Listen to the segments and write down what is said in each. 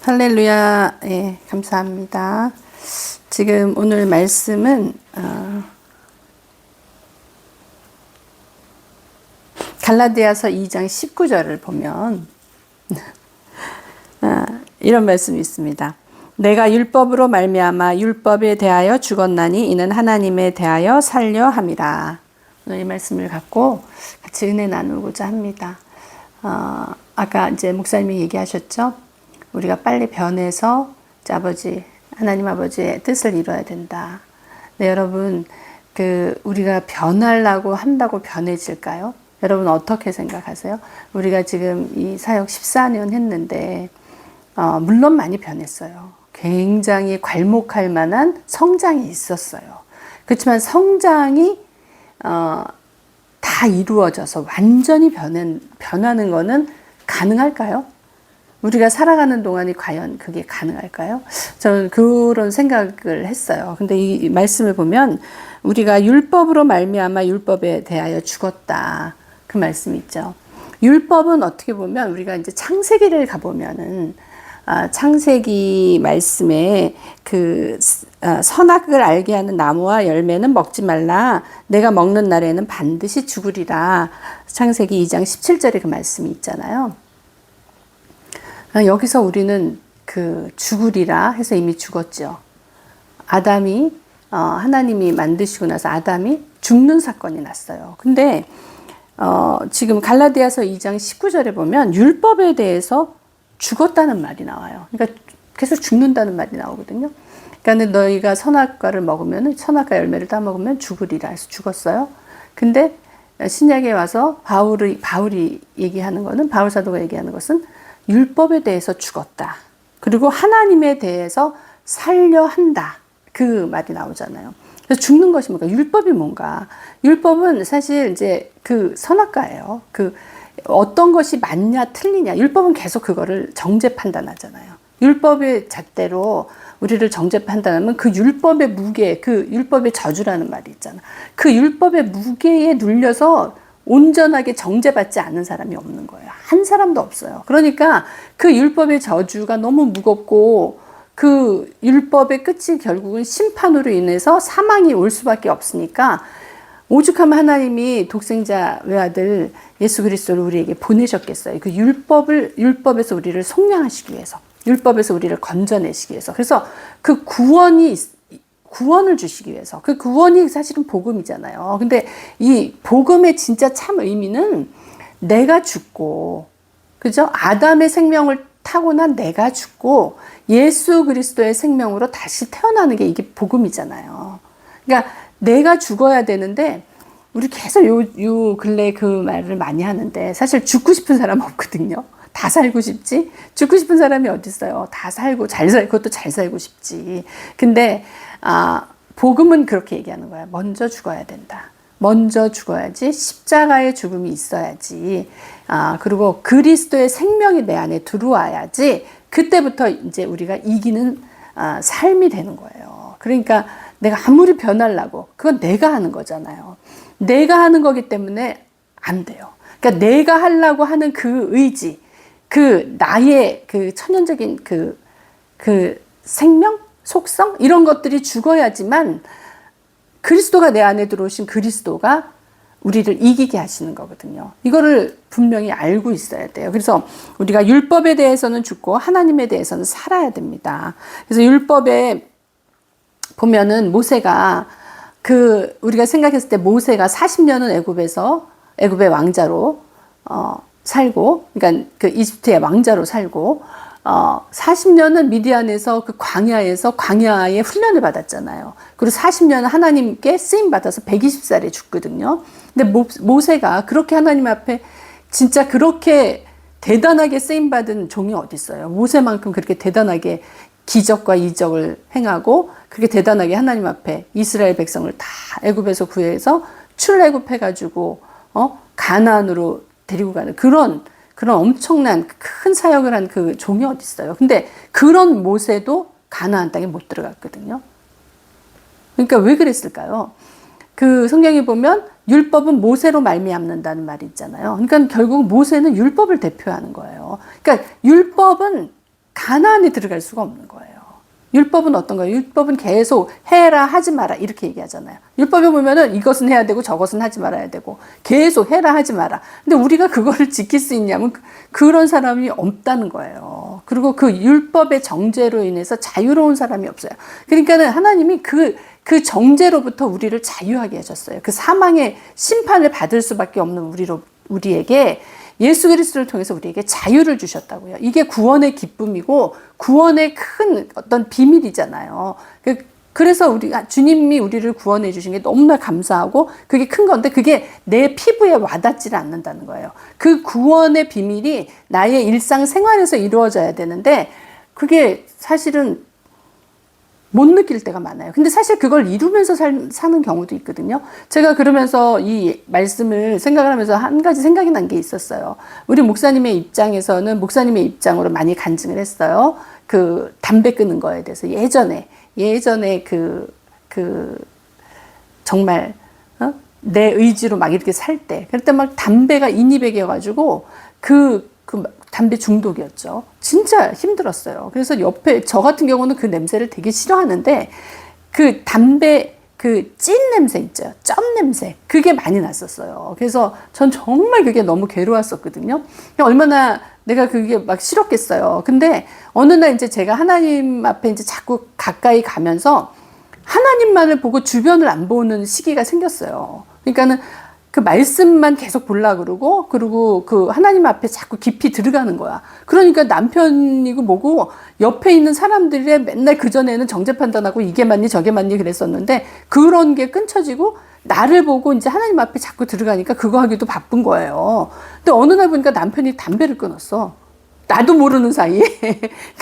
할렐루야. 예, 감사합니다. 지금 오늘 말씀은 갈라디아서 2장 19절을 보면 이런 말씀이 있습니다. 내가 율법으로 말미암아 율법에 대하여 죽었나니 이는 하나님에 대하여 살려 함이라. 오늘 이 말씀을 갖고 같이 은혜 나누고자 합니다. 아까 이제 목사님이 얘기하셨죠? 우리가 빨리 변해서 아버지, 하나님 아버지의 뜻을 이뤄야 된다. 네, 여러분, 우리가 변하려고 한다고 변해질까요? 여러분 어떻게 생각하세요? 우리가 지금 이 사역 14년 했는데, 물론 많이 변했어요. 굉장히 괄목할 만한 성장이 있었어요. 그렇지만 성장이, 다 이루어져서 완전히 변하는 거는 가능할까요? 우리가 살아가는 동안이 과연 그게 가능할까요? 저는 그런 생각을 했어요. 근데 이 말씀을 보면 우리가 율법으로 말미암아 율법에 대하여 죽었다. 그 말씀이 있죠. 율법은 어떻게 보면 우리가 이제 창세기를 가보면은 창세기 말씀에 선악을 알게 하는 나무와 열매는 먹지 말라. 내가 먹는 날에는 반드시 죽으리라. 창세기 2장 17절에 그 말씀이 있잖아요. 여기서 우리는 죽으리라 해서 이미 죽었죠. 아담이, 하나님이 만드시고 나서 아담이 죽는 사건이 났어요. 근데, 지금 갈라디아서 2장 19절에 보면 율법에 대해서 죽었다는 말이 나와요. 그러니까 계속 죽는다는 말이 나오거든요. 그러니까 너희가 선악과를 먹으면, 선악과 열매를 따먹으면 죽으리라 해서 죽었어요. 근데 신약에 와서 바울이 얘기하는 거는, 바울 사도가 얘기하는 것은 율법에 대해서 죽었다. 그리고 하나님에 대해서 살려 한다. 그 말이 나오잖아요. 그래서 죽는 것이 뭔가, 율법이 뭔가. 율법은 사실 이제 선악과예요. 어떤 것이 맞냐, 틀리냐. 율법은 계속 그거를 정죄 판단하잖아요. 율법의 잣대로 우리를 정죄 판단하면 그 율법의 무게, 그 율법의 저주라는 말이 있잖아. 그 율법의 무게에 눌려서 온전하게 정죄받지 않는 사람이 없는 거예요. 한 사람도 없어요. 그러니까 그 율법의 저주가 너무 무겁고 그 율법의 끝이 결국은 심판으로 인해서 사망이 올 수밖에 없으니까 오죽하면 하나님이 독생자 외아들 예수 그리스도를 우리에게 보내셨겠어요. 그 율법에서 우리를 속량하시기 위해서, 율법에서 우리를 건져내시기 위해서. 그래서 그 구원을 주시기 위해서. 그 구원이 사실은 복음이잖아요. 근데 이 복음의 진짜 참 의미는 내가 죽고, 그죠? 아담의 생명을 타고난 내가 죽고 예수 그리스도의 생명으로 다시 태어나는 게 이게 복음이잖아요. 그러니까 내가 죽어야 되는데 우리 계속 요 근래 그 말을 많이 하는데 사실 죽고 싶은 사람 없거든요. 다 살고 싶지? 죽고 싶은 사람이 어디 있어요? 다 살고 그것도 잘 살고 싶지. 근데 복음은 그렇게 얘기하는 거야. 먼저 죽어야 된다. 먼저 죽어야지. 십자가의 죽음이 있어야지. 그리고 그리스도의 생명이 내 안에 들어와야지. 그때부터 이제 우리가 이기는 삶이 되는 거예요. 그러니까 내가 아무리 변하려고, 그건 내가 하는 거잖아요. 내가 하는 거기 때문에 안 돼요. 그러니까 내가 하려고 하는 그 의지, 나의 천연적인 생명, 속성 이런 것들이 죽어야지만 그리스도가 내 안에 들어오신 그리스도가 우리를 이기게 하시는 거거든요. 이거를 분명히 알고 있어야 돼요. 그래서 우리가 율법에 대해서는 죽고 하나님에 대해서는 살아야 됩니다. 그래서 율법에 보면은 모세가 우리가 생각했을 때 모세가 40년은 애굽의 왕자로 살고, 그러니까 이집트의 왕자로 살고, 40년은 미디안에서 광야의 훈련을 받았잖아요. 그리고 40년은 하나님께 쓰임 받아서 120살에 죽거든요. 근데 모세가 그렇게 하나님 앞에 진짜 그렇게 대단하게 쓰임 받은 종이 어디 있어요? 모세만큼 그렇게 대단하게 기적과 이적을 행하고 그렇게 대단하게 하나님 앞에 이스라엘 백성을 다 애굽에서 구해서 출애굽해가지고 가나안으로 데리고 가는 그런 엄청난 큰 사역을 한 그 종이 어디 있어요. 근데 그런 모세도 가나안 땅에 못 들어갔거든요. 그러니까 왜 그랬을까요? 성경에 보면 율법은 모세로 말미암는다는 말이 있잖아요. 그러니까 결국 모세는 율법을 대표하는 거예요. 그러니까 율법은 가나안에 들어갈 수가 없는 거예요. 율법은 어떤 거예요? 율법은 계속 해라 하지 마라 이렇게 얘기하잖아요. 율법에 보면은 이것은 해야 되고 저것은 하지 말아야 되고 계속 해라 하지 마라. 근데 우리가 그거를 지킬 수 있냐면 그런 사람이 없다는 거예요. 그리고 그 율법의 정죄로 인해서 자유로운 사람이 없어요. 그러니까는 하나님이 그 정죄로부터 우리를 자유하게 하셨어요. 그 사망의 심판을 받을 수밖에 없는 우리에게 예수 그리스도를 통해서 우리에게 자유를 주셨다고요. 이게 구원의 기쁨이고 구원의 큰 어떤 비밀이잖아요. 그래서 주님이 우리를 구원해 주신 게 너무나 감사하고 그게 큰 건데 그게 내 피부에 와닿지를 않는다는 거예요. 그 구원의 비밀이 나의 일상생활에서 이루어져야 되는데 그게 사실은 못 느낄 때가 많아요. 근데 사실 그걸 이루면서 사는 경우도 있거든요. 제가 그러면서 이 말씀을 생각을 하면서 한 가지 생각이 난 게 있었어요. 우리 목사님의 입장에서는 목사님의 입장으로 많이 간증을 했어요. 그 담배 끊는 거에 대해서 예전에 정말 내 의지로 막 이렇게 살 때, 그럴 때 막 담배가 인이백이어가지고 담배 중독이었죠. 진짜 힘들었어요. 그래서 옆에 저 같은 경우는 그 냄새를 되게 싫어하는데 그 담배 찐 냄새 있죠. 점 냄새. 그게 많이 났었어요. 그래서 전 정말 그게 너무 괴로웠었거든요. 얼마나 내가 그게 막 싫었겠어요. 근데 어느 날 이제 제가 하나님 앞에 이제 자꾸 가까이 가면서 하나님만을 보고 주변을 안 보는 시기가 생겼어요. 그러니까는 그 말씀만 계속 보려고 그러고 그 하나님 앞에 자꾸 깊이 들어가는 거야. 그러니까 남편이고 뭐고 옆에 있는 사람들의 맨날 그전에는 정죄 판단하고 이게 맞니 저게 맞니 그랬었는데 그런 게 끊쳐지고 나를 보고 이제 하나님 앞에 자꾸 들어가니까 그거 하기도 바쁜 거예요. 근데 어느 날 보니까 남편이 담배를 끊었어. 나도 모르는 사이에.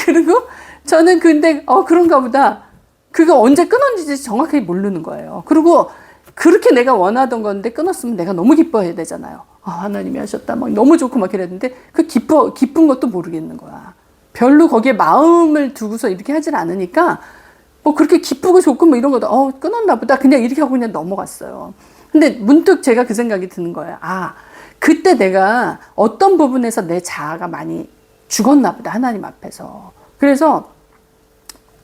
그리고 저는 근데 그런가 보다. 그거 언제 끊었는지 정확하게 모르는 거예요. 그리고 그렇게 내가 원하던 건데 끊었으면 내가 너무 기뻐해야 되잖아요. 하나님이 하셨다. 막 너무 좋고 막 그랬는데 기쁜 것도 모르겠는 거야. 별로 거기에 마음을 두고서 이렇게 하질 않으니까 뭐 그렇게 기쁘고 좋고 뭐 이런 것도 끊었나 보다. 그냥 이렇게 하고 그냥 넘어갔어요. 근데 문득 제가 그 생각이 드는 거예요. 그때 내가 어떤 부분에서 내 자아가 많이 죽었나 보다. 하나님 앞에서. 그래서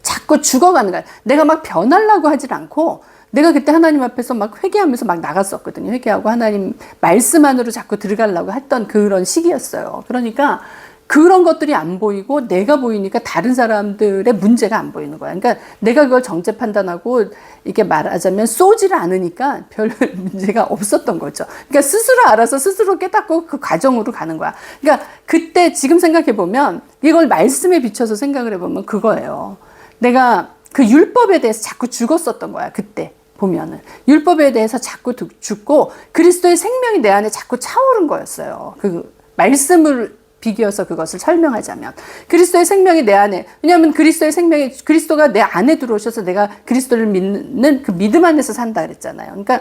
자꾸 죽어가는 거야. 내가 막 변하려고 하질 않고 내가 그때 하나님 앞에서 막 회개하면서 막 나갔었거든요. 회개하고 하나님 말씀 안으로 자꾸 들어가려고 했던 그런 시기였어요. 그러니까 그런 것들이 안 보이고 내가 보이니까 다른 사람들의 문제가 안 보이는 거야. 그러니까 내가 그걸 정죄 판단하고 이렇게 말하자면 쏘지를 않으니까 별 문제가 없었던 거죠. 그러니까 스스로 알아서 스스로 깨닫고 그 과정으로 가는 거야. 그러니까 그때 지금 생각해 보면 이걸 말씀에 비춰서 생각을 해보면 그거예요. 내가 그 율법에 대해서 자꾸 죽었었던 거야. 그때 보면은 율법에 대해서 자꾸 죽고 그리스도의 생명이 내 안에 자꾸 차오른 거였어요. 그 말씀을 비교해서 그것을 설명하자면 그리스도의 생명이 내 안에, 왜냐하면 그리스도가 내 안에 들어오셔서 내가 그리스도를 믿는 그 믿음 안에서 산다 그랬잖아요. 그러니까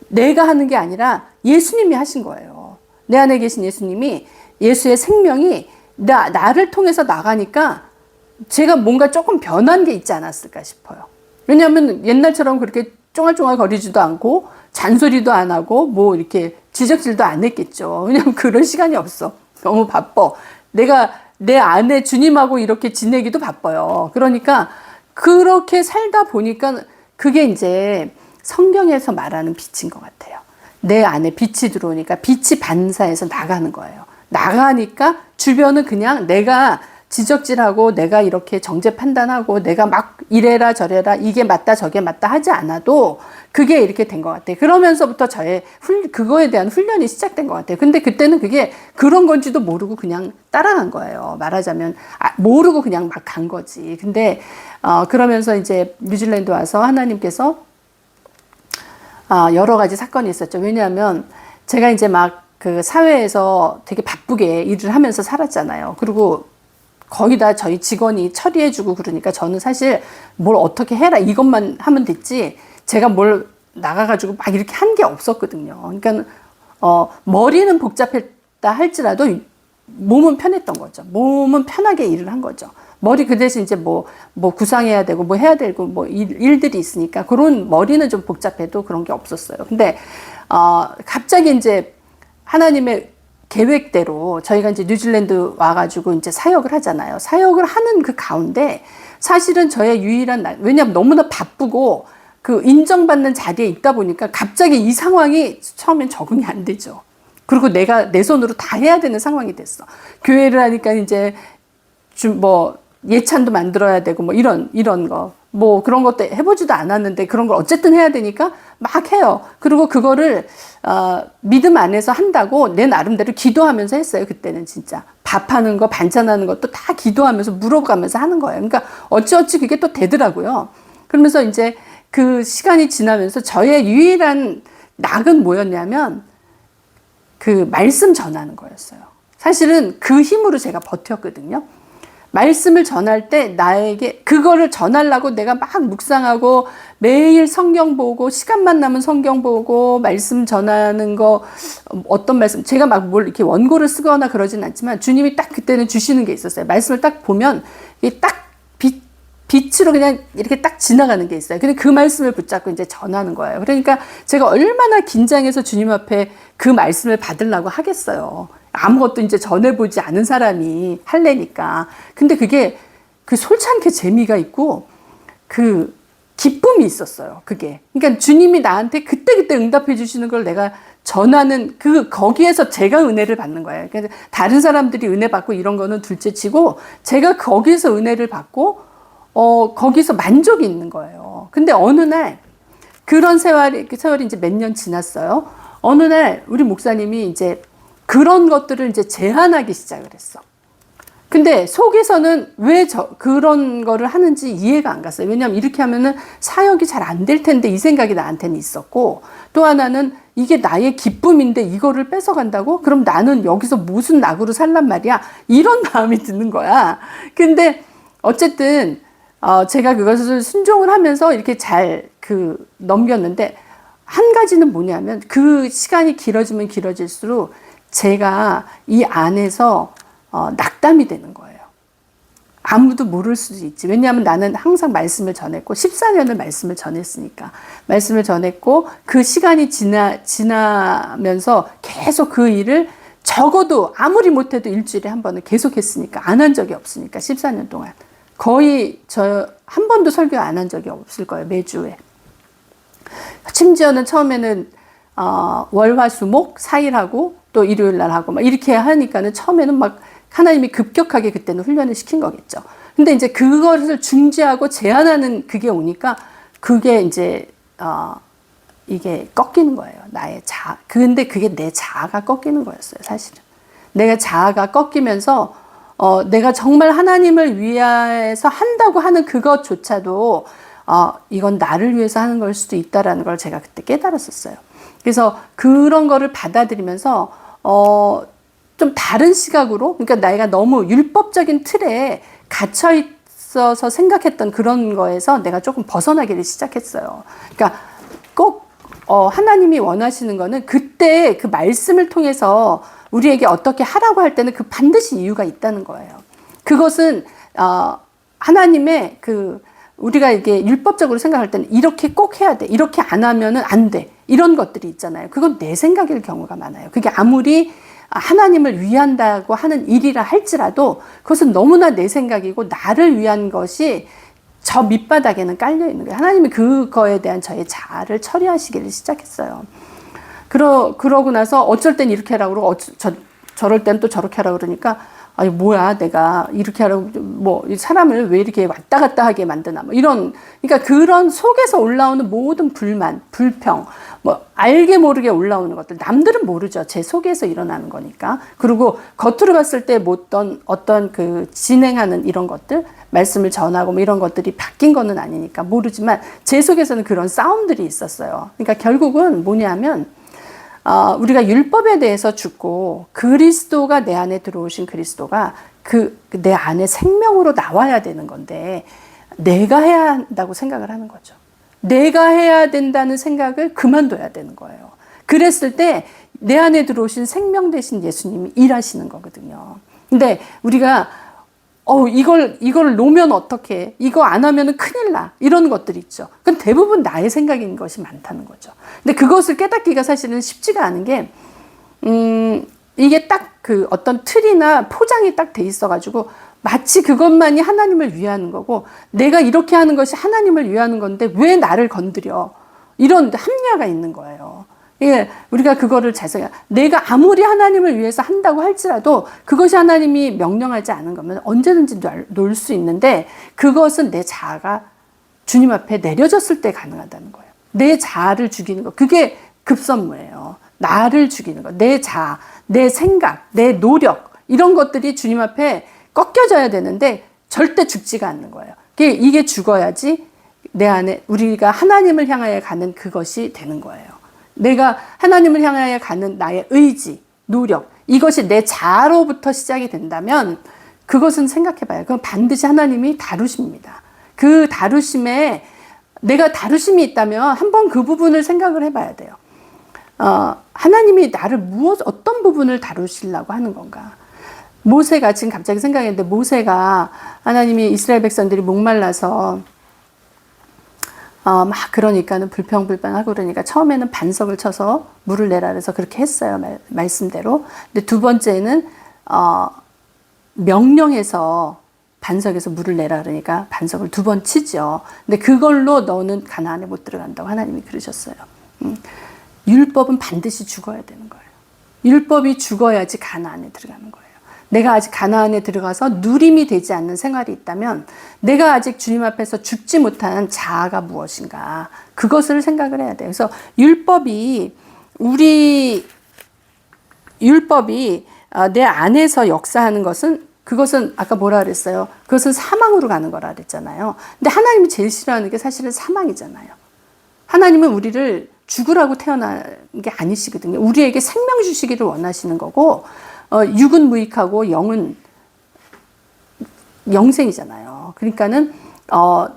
내가 하는 게 아니라 예수님이 하신 거예요. 내 안에 계신 예수님이, 예수의 생명이 나를 통해서 나가니까 제가 뭔가 조금 변한 게 있지 않았을까 싶어요. 왜냐하면 옛날처럼 그렇게 쫑알쫑알 거리지도 않고 잔소리도 안 하고 뭐 이렇게 지적질도 안 했겠죠. 왜냐하면 그런 시간이 없어. 너무 바빠. 내가 내 안에 주님하고 이렇게 지내기도 바빠요. 그러니까 그렇게 살다 보니까 그게 이제 성경에서 말하는 빛인 것 같아요. 내 안에 빛이 들어오니까 빛이 반사해서 나가는 거예요. 나가니까 주변은 그냥 내가 지적질하고 내가 이렇게 정죄 판단하고 내가 막 이래라 저래라 이게 맞다 저게 맞다 하지 않아도 그게 이렇게 된 것 같아요. 그러면서부터 저의 그거에 대한 훈련이 시작된 것 같아요. 근데 그때는 그게 그런 건지도 모르고 그냥 따라간 거예요. 말하자면 모르고 그냥 막 간 거지. 근데 그러면서 이제 뉴질랜드 와서 하나님께서 여러 가지 사건이 있었죠. 왜냐하면 제가 이제 막 그 사회에서 되게 바쁘게 일을 하면서 살았잖아요. 그리고 거의 다 저희 직원이 처리해주고 그러니까 저는 사실 뭘 어떻게 해라 이것만 하면 됐지 제가 뭘 나가가지고 막 이렇게 한 게 없었거든요. 그러니까 머리는 복잡했다 할지라도 몸은 편했던 거죠. 몸은 편하게 일을 한 거죠. 머리 그 대신 이제 뭐 구상해야 되고 뭐 해야 되고 뭐 일들이 있으니까 그런 머리는 좀 복잡해도 그런 게 없었어요. 근데 갑자기 이제 하나님의 계획대로 저희가 이제 뉴질랜드 와가지고 이제 사역을 하잖아요. 사역을 하는 그 가운데 사실은 저의 유일한 왜냐하면 너무나 바쁘고 그 인정받는 자리에 있다 보니까 갑자기 이 상황이 처음엔 적응이 안 되죠. 그리고 내가 내 손으로 다 해야 되는 상황이 됐어. 교회를 하니까 이제 좀 뭐 예찬도 만들어야 되고 뭐 이런 거. 뭐 그런 것도 해보지도 않았는데 그런 걸 어쨌든 해야 되니까 막 해요. 그리고 그거를 믿음 안에서 한다고 내 나름대로 기도하면서 했어요. 그때는 진짜 밥하는 거 반찬하는 것도 다 기도하면서 물어가면서 하는 거예요. 그러니까 어찌어찌 그게 또 되더라고요. 그러면서 이제 그 시간이 지나면서 저의 유일한 낙은 뭐였냐면 그 말씀 전하는 거였어요. 사실은 그 힘으로 제가 버텼거든요. 말씀을 전할 때 나에게 그거를 전하려고 내가 막 묵상하고 매일 성경 보고 시간만 나면 성경 보고 말씀 전하는 거 어떤 말씀 제가 막 뭘 이렇게 원고를 쓰거나 그러진 않지만 주님이 딱 그때는 주시는 게 있었어요. 말씀을 딱 보면 이게 딱 빛으로 그냥 이렇게 딱 지나가는 게 있어요. 근데 그 말씀을 붙잡고 이제 전하는 거예요. 그러니까 제가 얼마나 긴장해서 주님 앞에 그 말씀을 받으려고 하겠어요. 아무것도 이제 전해보지 않은 사람이 할래니까. 근데 그게 그 솔찬게 재미가 있고 그 기쁨이 있었어요. 그게. 그러니까 주님이 나한테 그때그때 응답해 주시는 걸 내가 전하는 거기에서 제가 은혜를 받는 거예요. 그러니까 다른 사람들이 은혜 받고 이런 거는 둘째 치고 제가 거기서 은혜를 받고 거기서 만족이 있는 거예요. 근데 어느 날 그런 세월이 이제 몇 년 지났어요. 어느 날 우리 목사님이 이제 그런 것들을 이제 제한하기 시작을 했어. 근데 속에서는 왜 그런 거를 하는지 이해가 안 갔어요. 왜냐하면 이렇게 하면은 사역이 잘 안 될 텐데 이 생각이 나한테는 있었고 또 하나는 이게 나의 기쁨인데 이거를 뺏어간다고? 그럼 나는 여기서 무슨 낙으로 살란 말이야? 이런 마음이 드는 거야. 근데 어쨌든 제가 그것을 순종을 하면서 이렇게 잘 넘겼는데 한 가지는 뭐냐면 그 시간이 길어지면 길어질수록 제가 이 안에서 낙담이 되는 거예요. 아무도 모를 수도 있지. 왜냐하면 나는 항상 말씀을 전했고 14년을 말씀을 전했으니까 말씀을 전했고 그 시간이 지나면서 계속 그 일을 적어도 아무리 못해도 일주일에 한 번은 계속 했으니까 안 한 적이 없으니까 14년 동안 거의 한 번도 설교 안 한 적이 없을 거예요. 매주에. 심지어는 처음에는 월화수목 4일하고 또 일요일 날 하고 막 이렇게 하니까는 처음에는 막 하나님이 급격하게 그때는 훈련을 시킨 거겠죠. 근데 이제 그것을 중지하고 제한하는 그게 오니까 그게 이제 이게 꺾이는 거예요. 나의 자아. 근데 그게 내 자아가 꺾이는 거였어요. 사실은. 내가 자아가 꺾이면서 내가 정말 하나님을 위해서 한다고 하는 그것조차도 이건 나를 위해서 하는 걸 수도 있다라는 걸 제가 그때 깨달았었어요. 그래서 그런 거를 받아들이면서 좀 다른 시각으로, 그러니까 내가 너무 율법적인 틀에 갇혀 있어서 생각했던 그런 거에서 내가 조금 벗어나기를 시작했어요. 그러니까 꼭 하나님이 원하시는 거는 그때 그 말씀을 통해서 우리에게 어떻게 하라고 할 때는 그 반드시 이유가 있다는 거예요. 그것은 하나님의 우리가 이게 율법적으로 생각할 때는 이렇게 꼭 해야 돼. 이렇게 안 하면은 안 돼. 이런 것들이 있잖아요. 그건 내 생각일 경우가 많아요. 그게 아무리 하나님을 위한다고 하는 일이라 할지라도 그것은 너무나 내 생각이고 나를 위한 것이 저 밑바닥에는 깔려 있는 거예요. 하나님이 그거에 대한 저의 자아를 처리하시기를 시작했어요. 그러고 나서 어쩔 땐 이렇게 하라고 그러고 저럴 땐 또 저렇게 하라고 그러니까 아니 뭐야 내가 이렇게 하라고 뭐 사람을 왜 이렇게 왔다 갔다 하게 만드나 뭐 이런 그러니까 그런 속에서 올라오는 모든 불만, 불평 뭐 알게 모르게 올라오는 것들 남들은 모르죠. 제 속에서 일어나는 거니까. 그리고 겉으로 봤을 때 어떤 진행하는 이런 것들 말씀을 전하고 뭐 이런 것들이 바뀐 거는 아니니까 모르지만 제 속에서는 그런 싸움들이 있었어요. 그러니까 결국은 뭐냐면 우리가 율법에 대해서 죽고 그리스도가 내 안에 들어오신 그리스도가 내 안에 생명으로 나와야 되는 건데 내가 해야 한다고 생각을 하는 거죠. 내가 해야 된다는 생각을 그만둬야 되는 거예요. 그랬을 때 내 안에 들어오신 생명 되신 예수님이 일하시는 거거든요. 근데 우리가 이걸 놓으면 어떡해? 이거 안 하면은 큰일 나. 이런 것들이 있죠. 그럼 대부분 나의 생각인 것이 많다는 거죠. 근데 그것을 깨닫기가 사실은 쉽지가 않은 게, 이게 딱 그 어떤 틀이나 포장이 딱 돼 있어가지고 마치 그것만이 하나님을 위하는 거고, 내가 이렇게 하는 것이 하나님을 위하는 건데 왜 나를 건드려? 이런 합리화가 있는 거예요. 예, 우리가 그거를 잘 생각, 내가 아무리 하나님을 위해서 한다고 할지라도 그것이 하나님이 명령하지 않은 거면 언제든지 놓을 수 있는데, 그것은 내 자아가 주님 앞에 내려졌을 때 가능하다는 거예요. 내 자아를 죽이는 거. 그게 급선무예요. 나를 죽이는 거. 내 자아, 내 생각, 내 노력, 이런 것들이 주님 앞에 꺾여져야 되는데 절대 죽지가 않는 거예요. 이게 죽어야지 내 안에 우리가 하나님을 향하여 가는 그것이 되는 거예요. 내가 하나님을 향하여 가는 나의 의지, 노력, 이것이 내 자아로부터 시작이 된다면 그것은 생각해봐요. 그건 반드시 하나님이 다루십니다. 그 다루심에 내가 다루심이 있다면 한번 그 부분을 생각을 해봐야 돼요. 하나님이 나를 어떤 부분을 다루시려고 하는 건가? 모세가, 지금 갑자기 생각했는데, 모세가 하나님이 이스라엘 백성들이 목말라서 막 그러니까는 불평불만하고 그러니까 처음에는 반석을 쳐서 물을 내라 그래서 그렇게 했어요. 말씀대로. 근데 두 번째는 명령해서 반석에서 물을 내라 그러니까 반석을 두 번 치죠. 근데 그걸로 너는 가나안에 못 들어간다고 하나님이 그러셨어요. 율법은 반드시 죽어야 되는 거예요. 율법이 죽어야지 가나안에 들어가는 거예요. 내가 아직 가나안에 들어가서 누림이 되지 않는 생활이 있다면 내가 아직 주님 앞에서 죽지 못한 자아가 무엇인가, 그것을 생각을 해야 돼요. 그래서 율법이 내 안에서 역사하는 것은, 그것은 아까 뭐라 그랬어요? 그것은 사망으로 가는 거라 그랬잖아요. 근데 하나님이 제일 싫어하는 게 사실은 사망이잖아요. 하나님은 우리를 죽으라고 태어난 게 아니시거든요. 우리에게 생명 주시기를 원하시는 거고, 육은 무익하고 영은 영생이잖아요. 그러니까는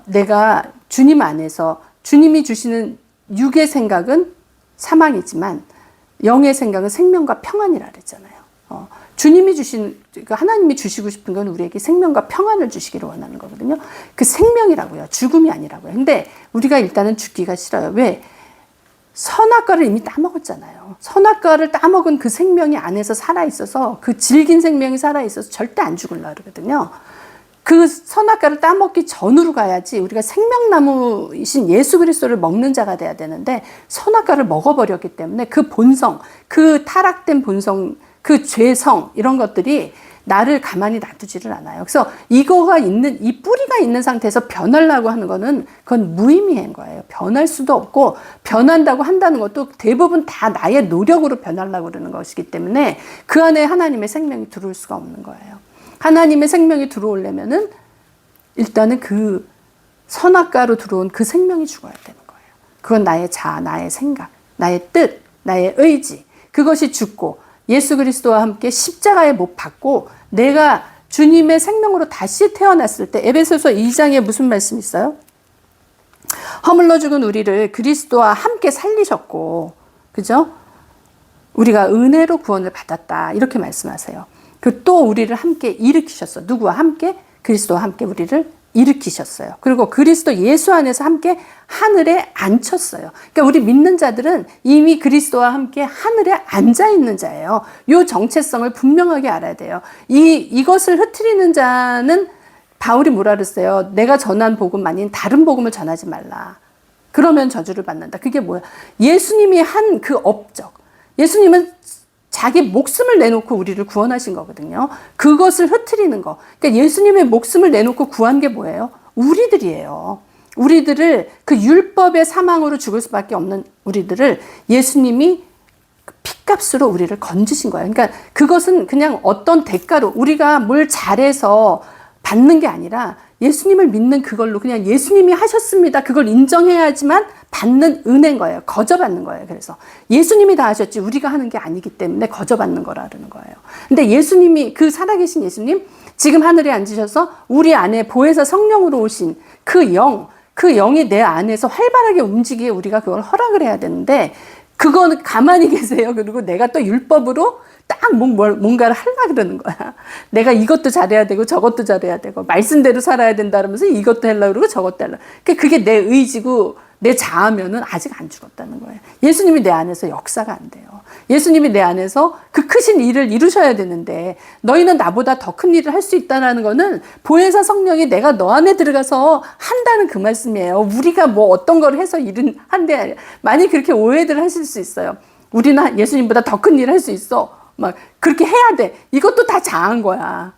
내가 주님 안에서, 주님이 주시는 육의 생각은 사망이지만 영의 생각은 생명과 평안이라 그랬잖아요. 주님이 하나님이 주시고 싶은 건 우리에게 생명과 평안을 주시기를 원하는 거거든요. 그 생명이라고요. 죽음이 아니라고요. 근데 우리가 일단은 죽기가 싫어요. 왜? 선악과를 이미 따먹었잖아요. 선악과를 따먹은 그 생명이 안에서 살아있어서, 그 질긴 생명이 살아있어서 절대 안 죽으려고 그러거든요. 그 선악과를 따먹기 전으로 가야지 우리가 생명나무이신 예수 그리스도를 먹는 자가 돼야 되는데, 선악과를 먹어버렸기 때문에 그 본성, 그 타락된 본성, 그 죄성, 이런 것들이 나를 가만히 놔두지를 않아요. 그래서 이 뿌리가 있는 상태에서 변하려고 하는 거는 그건 무의미한 거예요. 변할 수도 없고, 변한다고 한다는 것도 대부분 다 나의 노력으로 변하려고 그러는 것이기 때문에 그 안에 하나님의 생명이 들어올 수가 없는 거예요. 하나님의 생명이 들어오려면은 일단은 그 선악과로 들어온 그 생명이 죽어야 되는 거예요. 그건 나의 자아, 나의 생각, 나의 뜻, 나의 의지, 그것이 죽고 예수 그리스도와 함께 십자가에 못 박고 내가 주님의 생명으로 다시 태어났을 때, 에베소서 2장에 무슨 말씀이 있어요? 허물러 죽은 우리를 그리스도와 함께 살리셨고, 그죠? 우리가 은혜로 구원을 받았다, 이렇게 말씀하세요. 또 우리를 함께 일으키셨어. 누구와 함께? 그리스도와 함께 우리를 일으키셨어요. 그리고 그리스도 예수 안에서 함께 하늘에 앉혔어요. 그러니까 우리 믿는 자들은 이미 그리스도와 함께 하늘에 앉아 있는 자예요. 이 정체성을 분명하게 알아야 돼요. 이것을 흐트리는 자는, 바울이 뭐라 그랬어요? 내가 전한 복음 아닌 다른 복음을 전하지 말라. 그러면 저주를 받는다. 그게 뭐야? 예수님이 한 그 업적. 예수님은 자기 목숨을 내놓고 우리를 구원하신 거거든요. 그것을 흐트리는 거. 그러니까 예수님의 목숨을 내놓고 구한 게 뭐예요? 우리들이에요. 우리들을, 그 율법의 사망으로 죽을 수밖에 없는 우리들을 예수님이 핏값으로 우리를 건지신 거예요. 그러니까 그것은 그냥 어떤 대가로 우리가 뭘 잘해서 받는 게 아니라 예수님을 믿는 그걸로 그냥 예수님이 하셨습니다. 그걸 인정해야지만 받는 은혜인 거예요. 거저받는 거예요. 그래서 예수님이 다 하셨지 우리가 하는 게 아니기 때문에 거저받는 거라는 거예요. 근데 예수님이, 그 살아계신 예수님, 지금 하늘에 앉으셔서 우리 안에 보혜사 성령으로 오신 그 영이 내 안에서 활발하게 움직이게 우리가 그걸 허락을 해야 되는데, 그거는 가만히 계세요. 그리고 내가 또 율법으로 딱 뭔가를 하려고 그러는 거야. 내가 이것도 잘해야 되고 저것도 잘해야 되고 말씀대로 살아야 된다 그러면서 이것도 하려고 그러고 저것도 하려고. 그게 내 의지고 내 자아면은 아직 안 죽었다는 거예요. 예수님이 내 안에서 역사가 안 돼요. 예수님이 내 안에서 그 크신 일을 이루셔야 되는데 너희는 나보다 더 큰 일을 할 수 있다는 거는 보혜사 성령이 내가 너 안에 들어가서 한다는 그 말씀이에요. 우리가 뭐 어떤 걸 해서 일은 한데 많이 그렇게 오해들 하실 수 있어요. 우리는 예수님보다 더 큰 일을 할 수 있어. 막 그렇게 해야 돼. 이것도 다 자아인 거야.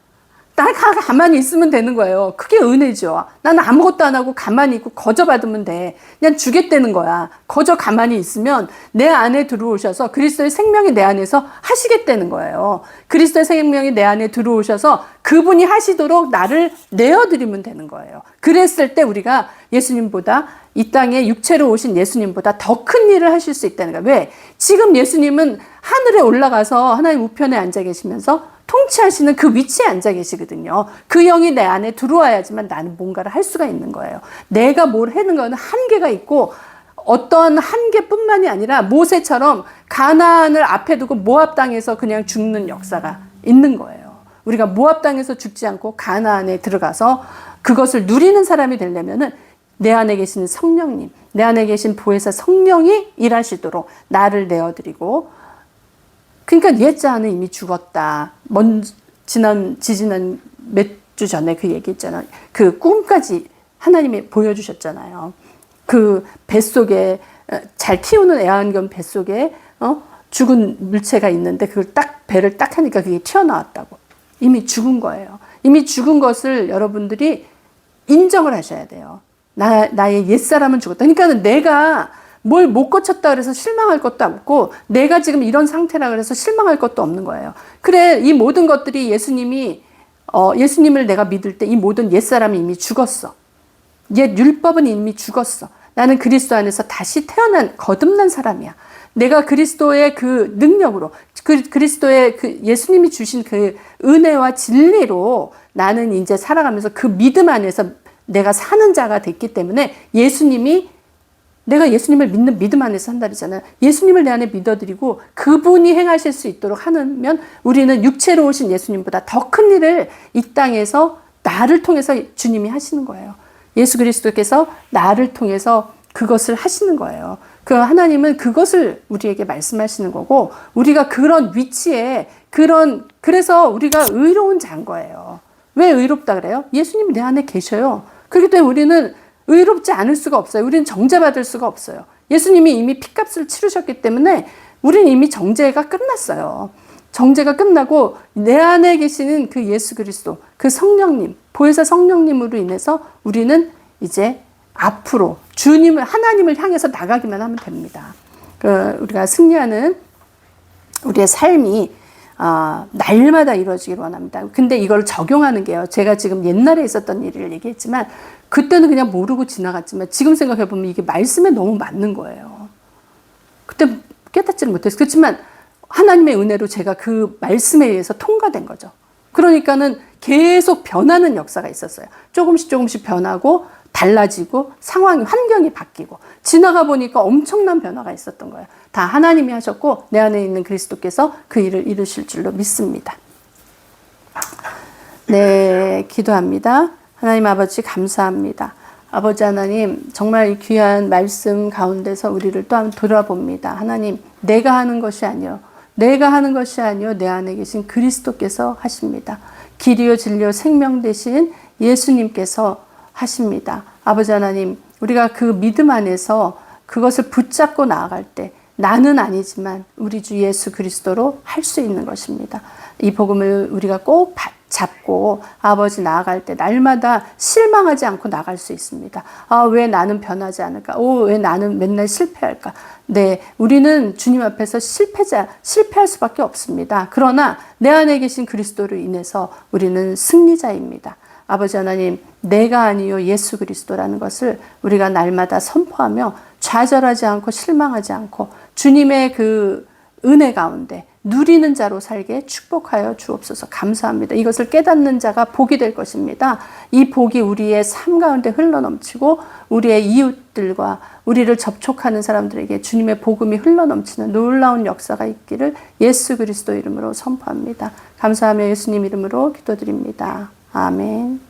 나 가만히 있으면 되는 거예요. 그게 은혜죠. 나는 아무것도 안 하고 가만히 있고 거저 받으면 돼. 그냥 주겠다는 거야. 거저 가만히 있으면 내 안에 들어오셔서 그리스도의 생명이 내 안에서 하시겠다는 거예요. 그리스도의 생명이 내 안에 들어오셔서 그분이 하시도록 나를 내어드리면 되는 거예요. 그랬을 때 우리가 예수님보다 이 땅에 육체로 오신 예수님보다 더 큰 일을 하실 수 있다는 거예요. 왜? 지금 예수님은 하늘에 올라가서 하나님 우편에 앉아 계시면서 통치하시는 그 위치에 앉아 계시거든요. 그 영이 내 안에 들어와야지만 나는 뭔가를 할 수가 있는 거예요. 내가 뭘 하는 거는 한계가 있고 어떤 한계뿐만이 아니라 모세처럼 가나안을 앞에 두고 모압 땅에서 그냥 죽는 역사가 있는 거예요. 우리가 모압 땅에서 죽지 않고 가나안에 들어가서 그것을 누리는 사람이 되려면은 내 안에 계신 성령님, 내 안에 계신 보혜사 성령이 일하시도록 나를 내어드리고 그러니까 옛자아는 이미 죽었다. 지지난 몇 주 전에 그 얘기했잖아요. 그 꿈까지 하나님이 보여주셨잖아요. 그 뱃속에 잘 키우는 애완견 뱃속에 죽은 물체가 있는데 그걸 딱 배를 딱 하니까 그게 튀어나왔다고. 이미 죽은 거예요. 이미 죽은 것을 여러분들이 인정을 하셔야 돼요. 나의 옛사람은 죽었다. 그러니까 내가 뭘 못 고쳤다 그래서 실망할 것도 없고 내가 지금 이런 상태라 그래서 실망할 것도 없는 거예요. 그래, 이 모든 것들이 예수님을 내가 믿을 때 이 모든 옛사람이 이미 죽었어. 옛 율법은 이미 죽었어. 나는 그리스도 안에서 다시 태어난 거듭난 사람이야. 내가 그리스도의 그 능력으로 그리스도의 그 예수님이 주신 그 은혜와 진리로 나는 이제 살아가면서 그 믿음 안에서 내가 사는 자가 됐기 때문에 내가 예수님을 믿는 믿음 안에서 한다 그러잖아요. 예수님을 내 안에 믿어드리고 그분이 행하실 수 있도록 하면 우리는 육체로 오신 예수님보다 더 큰 일을 이 땅에서 나를 통해서 주님이 하시는 거예요. 예수 그리스도께서 나를 통해서 그것을 하시는 거예요. 그 하나님은 그것을 우리에게 말씀하시는 거고 우리가 그런 위치에 그래서 우리가 의로운 자인 거예요. 왜 의롭다 그래요? 예수님이 내 안에 계셔요. 그렇기 때문에 우리는 의롭지 않을 수가 없어요. 우리는 정죄받을 수가 없어요. 예수님이 이미 피값을 치르셨기 때문에 우리는 이미 정죄가 끝났어요. 정죄가 끝나고 내 안에 계시는 그 예수 그리스도, 그 성령님, 보혜사 성령님으로 인해서 우리는 이제 앞으로 하나님을 향해서 나가기만 하면 됩니다. 우리가 승리하는 우리의 삶이 날마다 이루어지길 원합니다. 근데 이걸 적용하는 게요. 제가 지금 옛날에 있었던 일을 얘기했지만 그때는 그냥 모르고 지나갔지만 지금 생각해보면 이게 말씀에 너무 맞는 거예요. 그때 깨닫지를 못했어요. 그렇지만 하나님의 은혜로 제가 그 말씀에 의해서 통과된 거죠. 그러니까는 계속 변하는 역사가 있었어요. 조금씩 변하고 달라지고 환경이 바뀌고 지나가 보니까 엄청난 변화가 있었던 거예요. 다 하나님이 하셨고 내 안에 있는 그리스도께서 그 일을 이루실 줄로 믿습니다. 네, 기도합니다. 하나님 아버지 감사합니다. 아버지 하나님 정말 이 귀한 말씀 가운데서 우리를 또 한번 돌아봅니다. 하나님 내가 하는 것이 아니요 내 안에 계신 그리스도께서 하십니다. 길이요 진리요 생명 되신 예수님께서 하십니다. 아버지 하나님 우리가 그 믿음 안에서 그것을 붙잡고 나아갈 때 나는 아니지만 우리 주 예수 그리스도로 할 수 있는 것입니다. 이 복음을 우리가 꼭 잡고 아버지 나아갈 때 날마다 실망하지 않고 나갈 수 있습니다. 왜 나는 변하지 않을까? 왜 나는 맨날 실패할까? 네, 우리는 주님 앞에서 실패할 수밖에 없습니다. 그러나 내 안에 계신 그리스도로 인해서 우리는 승리자입니다. 아버지 하나님, 내가 아니요 예수 그리스도라는 것을 우리가 날마다 선포하며 좌절하지 않고 실망하지 않고 주님의 그 은혜 가운데 누리는 자로 살게 축복하여 주옵소서. 감사합니다. 이것을 깨닫는 자가 복이 될 것입니다. 이 복이 우리의 삶 가운데 흘러넘치고 우리의 이웃들과 우리를 접촉하는 사람들에게 주님의 복음이 흘러넘치는 놀라운 역사가 있기를 예수 그리스도 이름으로 선포합니다. 감사하며 예수님 이름으로 기도드립니다. 아멘.